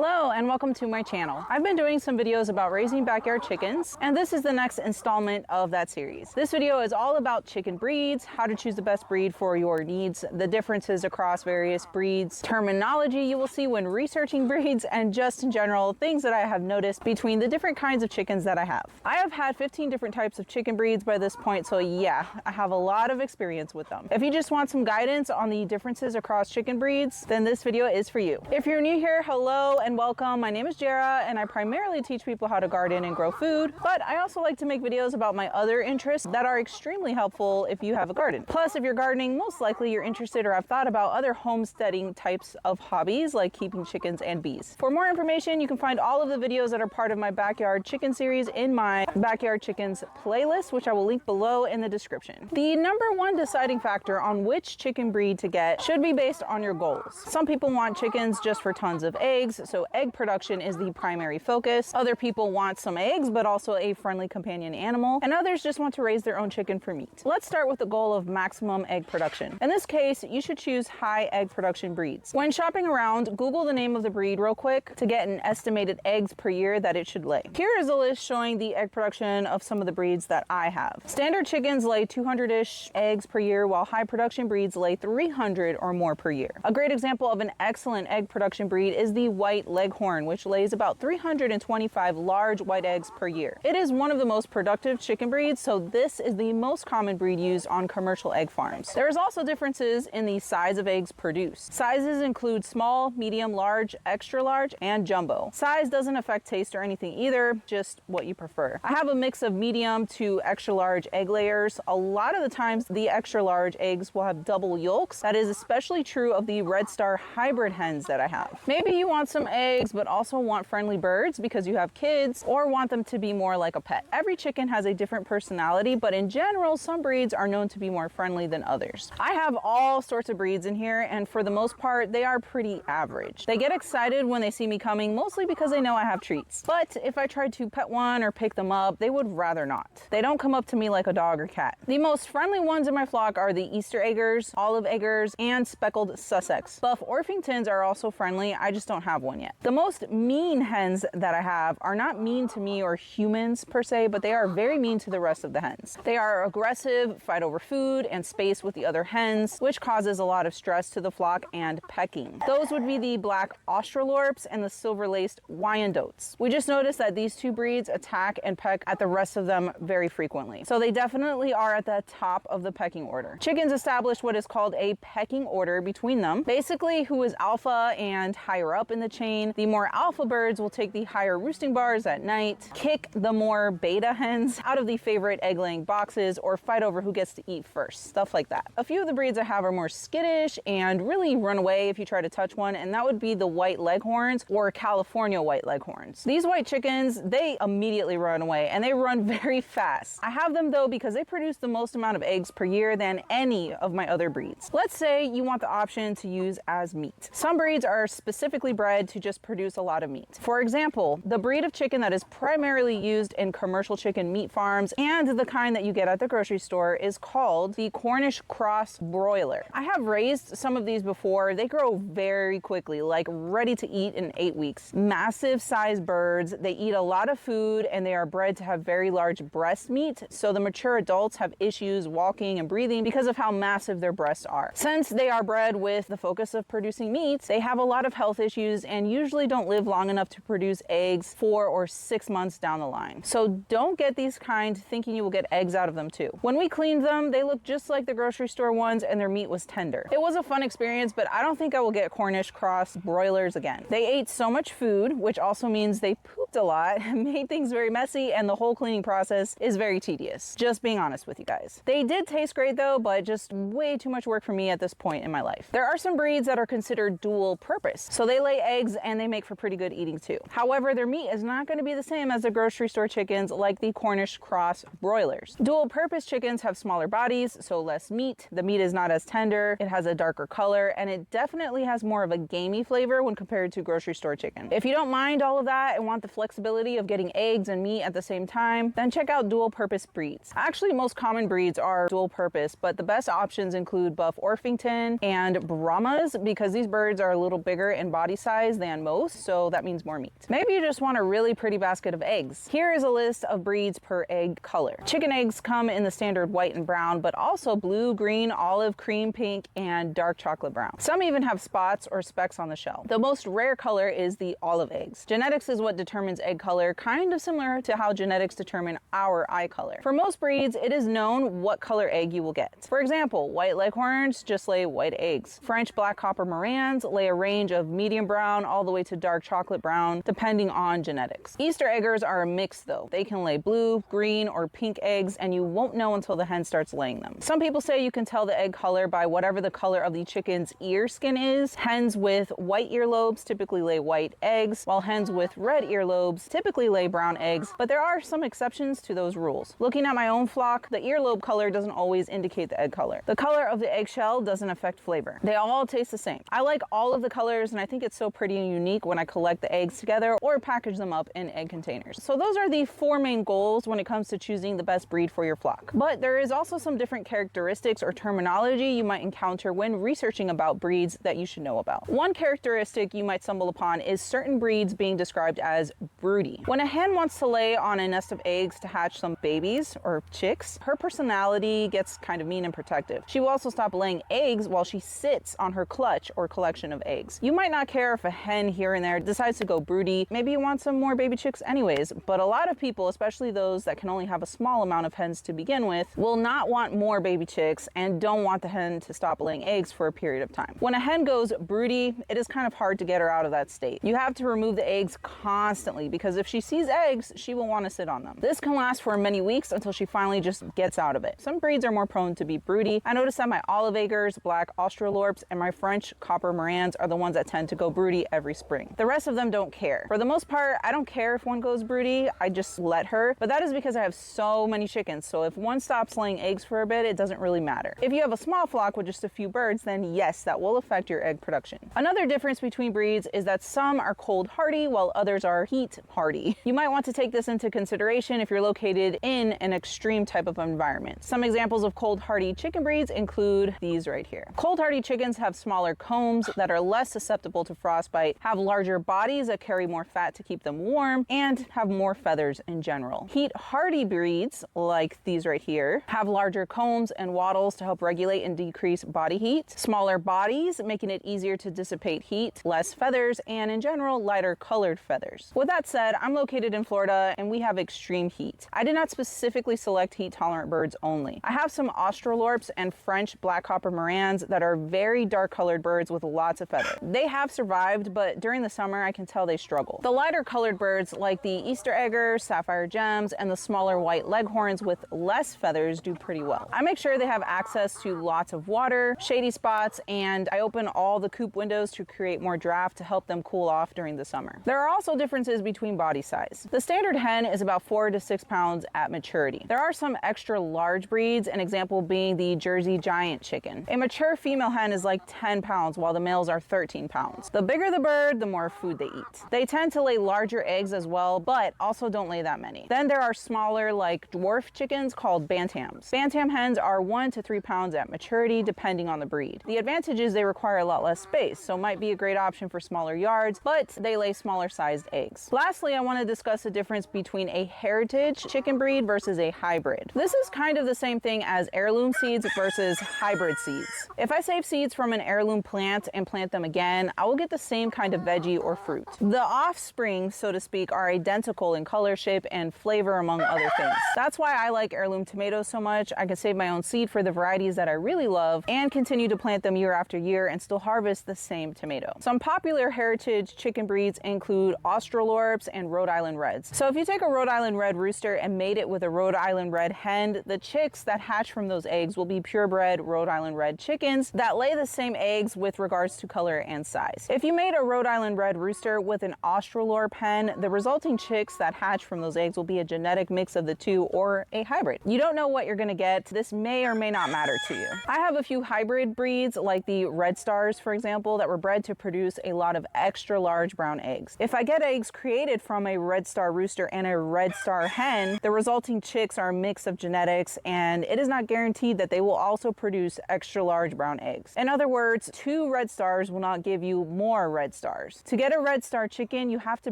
Hello and welcome to my channel. I've been doing some videos about raising backyard chickens, and this is the next installment of that series. This video is all about chicken breeds, how to choose the best breed for your needs, the differences across various breeds, terminology you will see when researching breeds, and just in general, things that I have noticed between the different kinds of chickens that I have. I have had 15 different types of chicken breeds by this point, so yeah, I have a lot of experience with them. If you just want some guidance on the differences across chicken breeds, then this video is for you. If you're new here, hello and welcome. My name is Jara and I primarily teach people how to garden and grow food, but I also like to make videos about my other interests that are extremely helpful if you have a garden. Plus, if you're gardening, most likely you're interested or have thought about other homesteading types of hobbies like keeping chickens and bees. For more information, you can find all of the videos that are part of my backyard chicken series in my backyard chickens playlist, which I will link below in the description. The number one deciding factor on which chicken breed to get should be based on your goals. Some people want chickens just for tons of eggs, so egg production is the primary focus. Other people want some eggs, but also a friendly companion animal, and others just want to raise their own chicken for meat. Let's start with the goal of maximum egg production. In this case, you should choose high egg production breeds. When shopping around, Google the name of the breed real quick to get an estimated eggs per year that it should lay. Here is a list showing the egg production of some of the breeds that I have. Standard chickens lay 200-ish eggs per year, while high production breeds lay 300 or more per year. A great example of an excellent egg production breed is the White Leghorn, which lays about 325 large white eggs per year. It is one of the most productive chicken breeds, so this is the most common breed used on commercial egg farms. There is also differences in the size of eggs produced. Sizes include small, medium, large, extra large, and jumbo. Size doesn't affect taste or anything either, just what you prefer. I have a mix of medium to extra large egg layers. A lot of the times the extra large eggs will have double yolks. That is especially true of the Red Star hybrid hens that I have. Maybe you want some eggs but also want friendly birds because you have kids, or want them to be more like a pet. Every chicken has a different personality, but in general some breeds are known to be more friendly than others. I have all sorts of breeds in here, and for the most part they are pretty average. They get excited when they see me coming, mostly because they know I have treats. But if I tried to pet one or pick them up, they would rather not. They don't come up to me like a dog or cat. The most friendly ones in my flock are the Easter eggers, olive eggers, and speckled Sussex. Buff Orpingtons are also friendly, I just don't have one yet. The most mean hens that I have are not mean to me or humans per se, but they are very mean to the rest of the hens. They are aggressive, fight over food and space with the other hens, which causes a lot of stress to the flock and pecking. Those would be the black Australorps and the silver Laced Wyandottes. We just noticed that these two breeds attack and peck at the rest of them very frequently. So they definitely are at the top of the pecking order. Chickens establish what is called a pecking order between them. Basically, who is alpha and higher up in the chain. The more alpha birds will take the higher roosting bars at night, kick the more beta hens out of the favorite egg laying boxes, or fight over who gets to eat first, stuff like that. A few of the breeds I have are more skittish and really run away if you try to touch one, and that would be the White Leghorns or California White Leghorns. These white chickens, they immediately run away and they run very fast. I have them though because they produce the most amount of eggs per year than any of my other breeds. Let's say you want the option to use as meat. Some breeds are specifically bred to just produce a lot of meat. For example, the breed of chicken that is primarily used in commercial chicken meat farms and the kind that you get at the grocery store is called the Cornish cross broiler. I have raised some of these before. They grow very quickly, like ready to eat in 8 weeks. Massive size birds. They eat a lot of food and they are bred to have very large breast meat, so the mature adults have issues walking and breathing because of how massive their breasts are. Since they are bred with the focus of producing meat, they have a lot of health issues and usually don't live long enough to produce eggs 4 or 6 months down the line. So don't get these kind thinking you will get eggs out of them too. When we cleaned them, they looked just like the grocery store ones and their meat was tender. It was a fun experience, but I don't think I will get Cornish cross broilers again. They ate so much food, which also means they pooped a lot, made things very messy, and the whole cleaning process is very tedious. Just being honest with you guys. They did taste great though, but just way too much work for me at this point in my life. There are some breeds that are considered dual purpose, so they lay eggs and they make for pretty good eating too. However, their meat is not going to be the same as the grocery store chickens like the Cornish cross broilers. Dual purpose chickens have smaller bodies, so less meat. The meat is not as tender, it has a darker color, and it definitely has more of a gamey flavor when compared to grocery store chicken. If you don't mind all of that and want the flexibility of getting eggs and meat at the same time, then check out dual purpose breeds. Actually, most common breeds are dual purpose, but the best options include Buff Orpington and Brahmas because these birds are a little bigger in body size than most, so that means more meat. Maybe you just want a really pretty basket of eggs. Here is a list of breeds per egg color. Chicken eggs come in the standard white and brown, but also blue, green, olive, cream, pink, and dark chocolate brown. Some even have spots or specks on the shell. The most rare color is the olive eggs. Genetics is what determines egg color, kind of similar to how genetics determine our eye color. For most breeds, it is known what color egg you will get. For example, White Leghorns just lay white eggs. French Black Copper Marans lay a range of medium brown all the way to dark chocolate brown, depending on genetics. Easter eggers are a mix though. They can lay blue, green, or pink eggs, and you won't know until the hen starts laying them. Some people say you can tell the egg color by whatever the color of the chicken's ear skin is. Hens with white earlobes typically lay white eggs, while hens with red earlobes typically lay brown eggs, but there are some exceptions to those rules. Looking at my own flock, the earlobe color doesn't always indicate the egg color. The color of the eggshell doesn't affect flavor. They all taste the same. I like all of the colors, and I think it's so pretty and unique when I collect the eggs together or package them up in egg containers. So those are the four main goals when it comes to choosing the best breed for your flock. But there is also some different characteristics or terminology you might encounter when researching about breeds that you should know about. One characteristic you might stumble upon is certain breeds being described as broody. When a hen wants to lay on a nest of eggs to hatch some babies or chicks, her personality gets kind of mean and protective. She will also stop laying eggs while she sits on her clutch or collection of eggs. You might not care if a hen here and there decides to go broody. Maybe you want some more baby chicks anyways, but a lot of people, especially those that can only have a small amount of hens to begin with, will not want more baby chicks and don't want the hen to stop laying eggs for a period of time. When a hen goes broody, it is kind of hard to get her out of that state. You have to remove the eggs constantly because if she sees eggs, she will want to sit on them. This can last for many weeks until she finally just gets out of it. Some breeds are more prone to be broody. I noticed that my olive eggers, black Australorps, and my French Copper Marans are the ones that tend to go broody every spring. The rest of them don't care. For the most part, I don't care if one goes broody, I just let her, but that is because I have so many chickens, so if one stops laying eggs for a bit, it doesn't really matter. If you have a small flock with just a few birds, then yes, that will affect your egg production. Another difference between breeds is that some are cold hardy while others are heat hardy. You might want to take this into consideration if you're located in an extreme type of environment. Some examples of cold hardy chicken breeds include these right here. Cold hardy chickens have smaller combs that are less susceptible to frostbite, have larger bodies that carry more fat to keep them warm, and have more feathers in general. Heat hardy breeds, like these right here, have larger combs and wattles to help regulate and decrease body heat, smaller bodies, making it easier to dissipate heat, less feathers, and in general, lighter colored feathers. With that said, I'm located in Florida and we have extreme heat. I did not specifically select heat tolerant birds only. I have some Australorps and French Black Copper Marans that are very dark colored birds with lots of feather. They have survived, but during the summer I can tell they struggle. The lighter colored birds like the Easter eggers, Sapphire Gems, and the smaller White Leghorns with less feathers do pretty well. I make sure they have access to lots of water, shady spots, and I open all the coop windows to create more draft to help them cool off during the summer. There are also differences between body size. The standard hen is about 4 to 6 pounds at maturity. There are some extra large breeds, an example being the Jersey Giant chicken. A mature female hen is like 10 pounds while the males are 13 pounds. The bigger the bird, the more food they eat. They tend to lay larger eggs as well, but also don't lay that many. Then there are smaller like dwarf chickens called bantams. Bantam hens are 1 to 3 pounds at maturity depending on the breed. The advantage is they require a lot less space, so might be a great option for smaller yards, but they lay smaller sized eggs. Lastly, I want to discuss the difference between a heritage chicken breed versus a hybrid. This is kind of the same thing as heirloom seeds versus hybrid seeds. If I save seeds from an heirloom plant and plant them again, I will get the same kind of veggie or fruit. The offspring, so to speak, are identical in color, shape, and flavor among other things. That's why I like heirloom tomatoes so much. I can save my own seed for the varieties that I really love and continue to plant them year after year and still harvest the same tomato. Some popular heritage chicken breeds include Australorps and Rhode Island Reds. So if you take a Rhode Island Red rooster and mate it with a Rhode Island Red hen, the chicks that hatch from those eggs will be purebred Rhode Island Red chickens that lay the same eggs with regards to color and size. If you mate a Rhode Island Red rooster with an Australorp hen, the resulting chicks that hatch from those eggs will be a genetic mix of the two or a hybrid. You don't know what you're gonna get. This may or may not matter to you. I have a few hybrid breeds like the Red Stars, for example, that were bred to produce a lot of extra large brown eggs. If I get eggs created from a red star rooster and a red star hen, the resulting chicks are a mix of genetics, and it is not guaranteed that they will also produce extra large brown eggs. In other words, 2 red stars will not give you more red stars. To get a red star chicken, you have to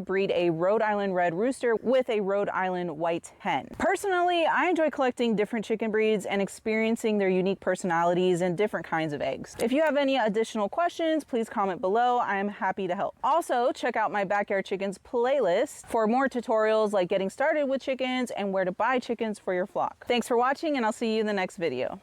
breed a Rhode Island red rooster with a Rhode Island white hen. Personally, I enjoy collecting different chicken breeds and experiencing their unique personalities and different kinds of eggs. If you have any additional questions, please comment below. I am happy to help. Also, check out my Backyard Chickens playlist for more tutorials like getting started with chickens and where to buy chickens for your flock. Thanks for watching, and I'll see you in the next video.